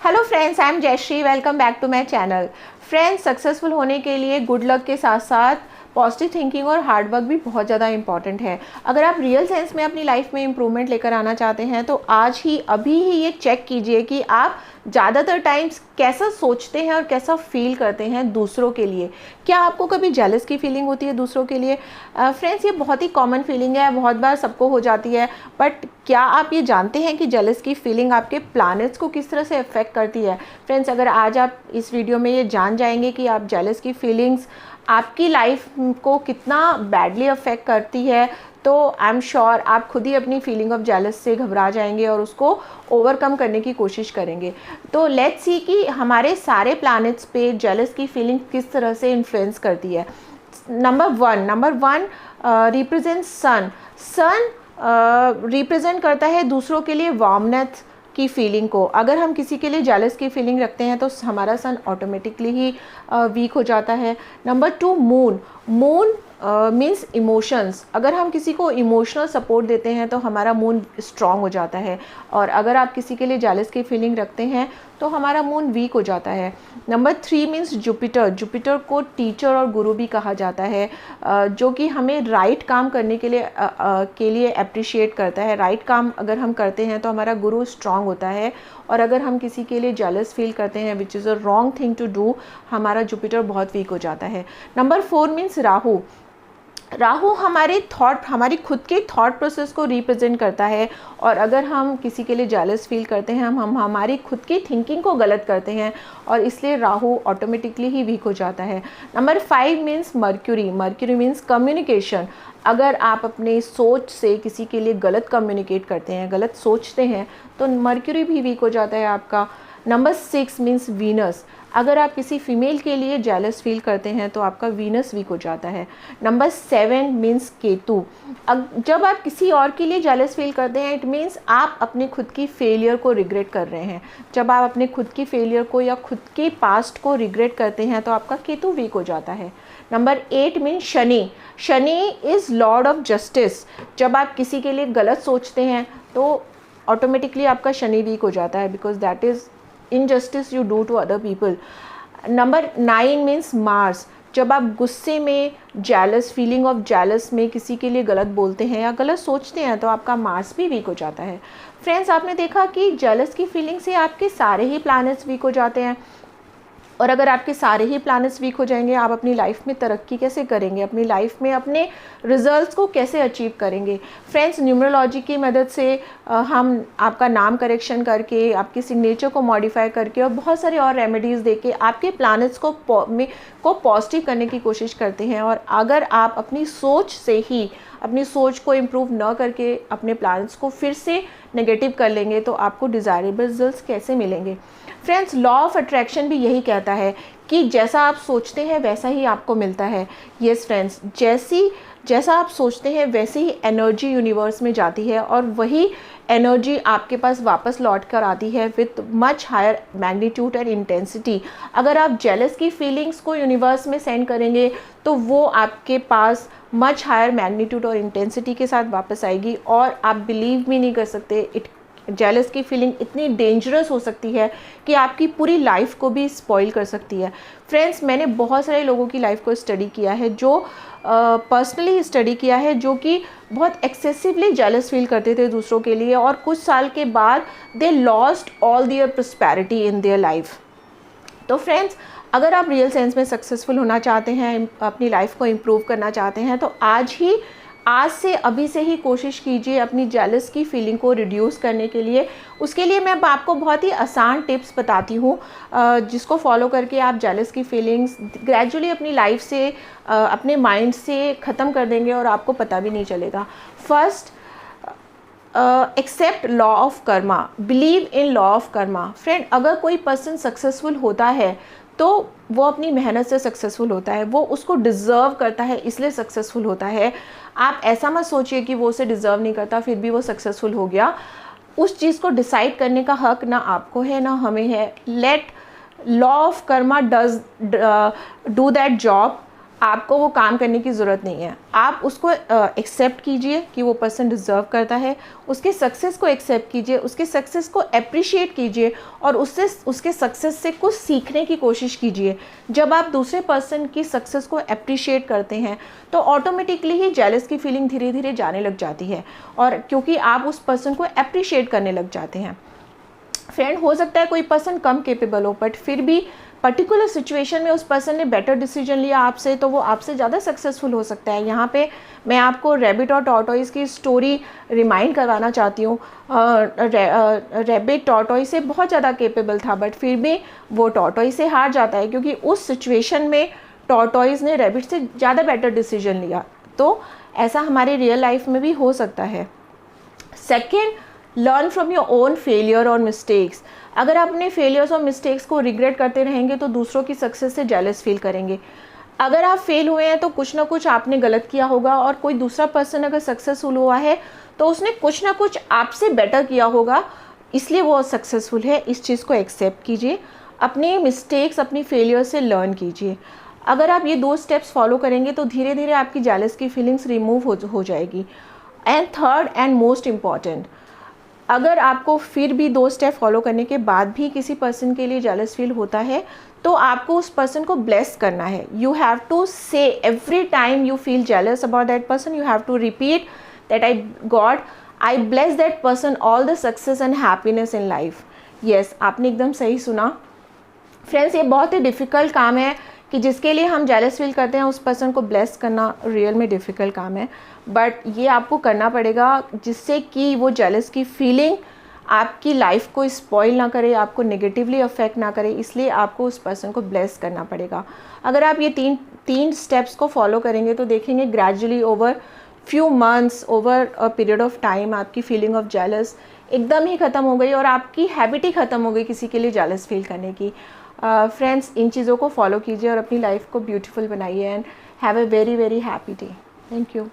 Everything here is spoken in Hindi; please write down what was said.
Hello friends, I am Jayshree. Welcome back to my channel. Friends, successful होने के लिए गुड लक के साथ साथ पॉजिटिव थिंकिंग और हार्ड वर्क भी बहुत ज़्यादा इंपॉर्टेंट है। अगर आप रियल सेंस में अपनी लाइफ में इंप्रूवमेंट लेकर आना चाहते हैं तो आज ही अभी ही ये चेक कीजिए कि आप ज़्यादातर टाइम्स कैसा सोचते हैं और कैसा फील करते हैं दूसरों के लिए। क्या आपको कभी जेलस की फीलिंग होती है दूसरों के लिए? फ्रेंड्स, ये बहुत ही कॉमन फीलिंग है, बहुत बार सबको हो जाती है। बट क्या आप ये जानते हैं कि जेलस की फीलिंग आपके प्लैनेट्स को किस तरह से अफेक्ट करती है? फ्रेंड्स, अगर आज आप इस वीडियो में ये जान जाएंगे कि आप जेलस की फीलिंग्स आपकी लाइफ को कितना बैडली अफेक्ट करती है, तो आई एम श्योर आप खुद ही अपनी फीलिंग ऑफ जेलस से घबरा जाएंगे और उसको ओवरकम करने की कोशिश करेंगे। तो लेट्स सी कि हमारे सारे प्लैनेट्स पे जेलस की फीलिंग किस तरह से इन्फ्लुएंस करती है। नंबर वन रिप्रेजेंट सन। सन रिप्रेजेंट करता है दूसरों के लिए वार्मनेस की फीलिंग को। अगर हम किसी के लिए जेलस की फीलिंग रखते हैं तो हमारा सन ऑटोमेटिकली ही वीक हो जाता है। Number two, moon. Moon means emotions. अगर हम किसी को इमोशनल सपोर्ट देते हैं तो हमारा मून स्ट्रांग हो जाता है, और अगर आप किसी के लिए जेलस की फीलिंग रखते हैं तो हमारा मून वीक हो जाता है। Number three means Jupiter. Jupiter को टीचर और गुरु भी कहा जाता है, जो कि हमें राइट काम करने के लिए अप्रिशिएट करता है। राइट काम अगर हम करते हैं तो हमारा गुरु स्ट्रांग होता है, और अगर हम किसी के लिए जेलस फील करते हैं which is a wrong thing to do, हमारा जुपिटर बहुत वीक हो जाता है। Number four means Rahu. Rahu हमारी खुद के थॉट प्रोसेस को रिप्रेजेंट करता है, और अगर हम किसी के लिए जेलस फील करते हैं, हम हमारी खुद की थिंकिंग को गलत करते हैं, और इसलिए राहु ऑटोमेटिकली ही वीक हो जाता है। Number five means mercury. Mercury means communication. अगर आप अपने सोच से किसी के लिए गलत कम्युनिकेट करते हैं, गलत सोचते हैं, तो मर्क्यूरी भी वीक हो जाता है आपका। Number six means Venus. अगर आप किसी फीमेल के लिए जेलस फील करते हैं तो आपका वीनस वीक हो जाता है। Number seven means Ketu. जब आप किसी और के लिए जेलस फील करते हैं, इट मीन्स आप अपने खुद की फेलियर को रिग्रेट कर रहे हैं। जब आप अपने खुद की फेलियर को या खुद के पास्ट को रिग्रेट करते हैं तो आपका केतु वीक हो जाता है। Number eight means Shani. Shani is lord of justice. जब आप किसी के लिए गलत सोचते हैं तो ऑटोमेटिकली आपका शनि वीक हो जाता है, because that is injustice you do to other people. Number nine means Mars. जब आप गुस्से में जेलस, फीलिंग ऑफ जेलस में किसी के लिए गलत बोलते हैं या गलत सोचते हैं तो आपका मार्स भी वीक हो जाता है। फ्रेंड्स, आपने देखा कि जेलस की फीलिंग से आपके सारे ही प्लैनेट्स वीक हो जाते हैं, और अगर आपके सारे ही प्लैनेट्स वीक हो जाएंगे, आप अपनी लाइफ में तरक्की कैसे करेंगे? अपनी लाइफ में अपने रिजल्ट्स को कैसे अचीव करेंगे? फ्रेंड्स, न्यूमरोलॉजी की मदद से हम आपका नाम करेक्शन करके, आपके सिग्नेचर को मॉडिफाई करके और बहुत सारे और रेमेडीज़ देके आपके प्लैनेट्स को पॉजिटिव करने की कोशिश करते हैं। और अगर आप अपनी सोच से ही अपनी सोच को इम्प्रूव न करके अपने प्लैनेट्स को फिर से नेगेटिव कर लेंगे तो आपको डिज़ायरेबल रिजल्ट्स कैसे मिलेंगे? फ्रेंड्स, लॉ ऑफ अट्रैक्शन भी यही कहता है कि जैसा आप सोचते हैं वैसा ही आपको मिलता है। यस फ्रेंड्स, जैसा आप सोचते हैं वैसे ही एनर्जी यूनिवर्स में जाती है, और वही एनर्जी आपके पास वापस लौट कर आती है with much higher magnitude and intensity. अगर आप जेलस की फीलिंग्स को यूनिवर्स में सेंड करेंगे तो वो आपके पास मच हायर मैग्नीट्यूड और इंटेंसिटी के साथ वापस आएगी, और आप बिलीव भी नहीं कर सकते, जेलस की फीलिंग इतनी डेंजरस हो सकती है कि आपकी पूरी लाइफ को भी स्पॉइल कर सकती है। फ्रेंड्स, मैंने बहुत सारे लोगों की लाइफ को स्टडी किया है, जो पर्सनली स्टडी किया है, जो कि बहुत एक्सेसिवली जेलस फील करते थे दूसरों के लिए, और कुछ साल के बाद they lost all their prosperity in their life. तो फ्रेंड्स, अगर आप रियल सेंस में सक्सेसफुल होना चाहते हैं, अपनी लाइफ को इम्प्रूव करना चाहते हैं, तो आज से अभी से ही कोशिश कीजिए अपनी जेलस की फीलिंग को रिड्यूस करने के लिए। उसके लिए मैं आपको बहुत ही आसान टिप्स बताती हूँ, जिसको फॉलो करके आप जेलस की फीलिंग्स ग्रेजुअली अपनी लाइफ से, अपने माइंड से ख़त्म कर देंगे और आपको पता भी नहीं चलेगा। First, accept law of karma. Believe in law of karma. Friend, अगर कोई पर्सन सक्सेसफुल होता है तो वो अपनी मेहनत से सक्सेसफुल होता है, वो उसको डिज़र्व करता है इसलिए सक्सेसफुल होता है। आप ऐसा मत सोचिए कि वो उसे डिज़र्व नहीं करता फिर भी वो सक्सेसफुल हो गया। उस चीज़ को डिसाइड करने का हक ना आपको है ना हमें है। Let law of karma do that job. आपको वो काम करने की ज़रूरत नहीं है। आप उसको एक्सेप्ट कीजिए कि वो पर्सन डिज़र्व करता है, उसके सक्सेस को एक्सेप्ट कीजिए, उसके सक्सेस को अप्रिशिएट कीजिए और उससे उसके सक्सेस से कुछ सीखने की कोशिश कीजिए। जब आप दूसरे पर्सन की सक्सेस को अप्रिशिएट करते हैं तो ऑटोमेटिकली ही जेलस की फीलिंग धीरे धीरे जाने लग जाती है, और क्योंकि आप उस पर्सन को अप्रिशिएट करने लग जाते हैं। फ्रेंड, हो सकता है कोई पर्सन कम केपेबल हो, बट फिर भी पर्टिकुलर सिचुएशन में उस पर्सन ने बेटर डिसीजन लिया आपसे, तो वो आपसे ज़्यादा सक्सेसफुल हो सकता है। यहाँ पे मैं आपको रैबिट और टॉर्टोइस की स्टोरी रिमाइंड करवाना चाहती हूँ। रैबिट टॉर्टोइस से बहुत ज़्यादा केपेबल था, बट फिर भी वो टॉर्टोइस से हार जाता है क्योंकि उस सिचुएशन में टॉर्टोइस ने रैबिट से ज़्यादा बेटर डिसीजन लिया। तो ऐसा हमारे रियल लाइफ में भी हो सकता है। Second, learn from your own failure और मिस्टेक्स। अगर आप अपने फेलियर्स और मिस्टेक्स को रिग्रेट करते रहेंगे तो दूसरों की सक्सेस से जेलस फील करेंगे। अगर आप फेल हुए हैं तो कुछ ना कुछ आपने गलत किया होगा, और कोई दूसरा पर्सन अगर सक्सेसफुल हुआ है तो उसने कुछ ना कुछ आपसे बेटर किया होगा, इसलिए वो सक्सेसफुल है। इस चीज़ को एक्सेप्ट कीजिए, अपने मिस्टेक्स, अपनी फेलियर से लर्न कीजिए। अगर आप ये 2 स्टेप्स फॉलो करेंगे तो धीरे धीरे आपकी जेलस की फीलिंग्स रिमूव हो जाएगी। And third and most important, अगर आपको फिर भी 2 स्टेप फॉलो करने के बाद भी किसी पर्सन के लिए जेलस फील होता है तो आपको उस पर्सन को ब्लेस करना है। You have to say every time you feel jealous about that person, you have to repeat that I bless that person all the success and happiness in life. Yes, आपने एकदम सही सुना। फ्रेंड्स, ये बहुत ही डिफ़िकल्ट काम है कि जिसके लिए हम जेलस फील करते हैं उस पर्सन को ब्लेस करना रियल में डिफ़िकल्ट काम है, बट ये आपको करना पड़ेगा जिससे कि वो जेलस की फीलिंग आपकी लाइफ को स्पॉइल ना करे, आपको नेगेटिवली अफेक्ट ना करे। इसलिए आपको उस पर्सन को ब्लेस करना पड़ेगा। अगर आप ये तीन स्टेप्स को फॉलो करेंगे तो देखेंगे gradually over few months, over a period of time आपकी फीलिंग ऑफ जेलस एकदम ही ख़त्म हो गई और आपकी हैबिट ही ख़त्म हो गई किसी के लिए जेलस फील करने की। फ्रेंड्स, इन चीज़ों को फॉलो कीजिए और अपनी लाइफ को ब्यूटीफुल बनाइए and have a very very happy day. Thank you.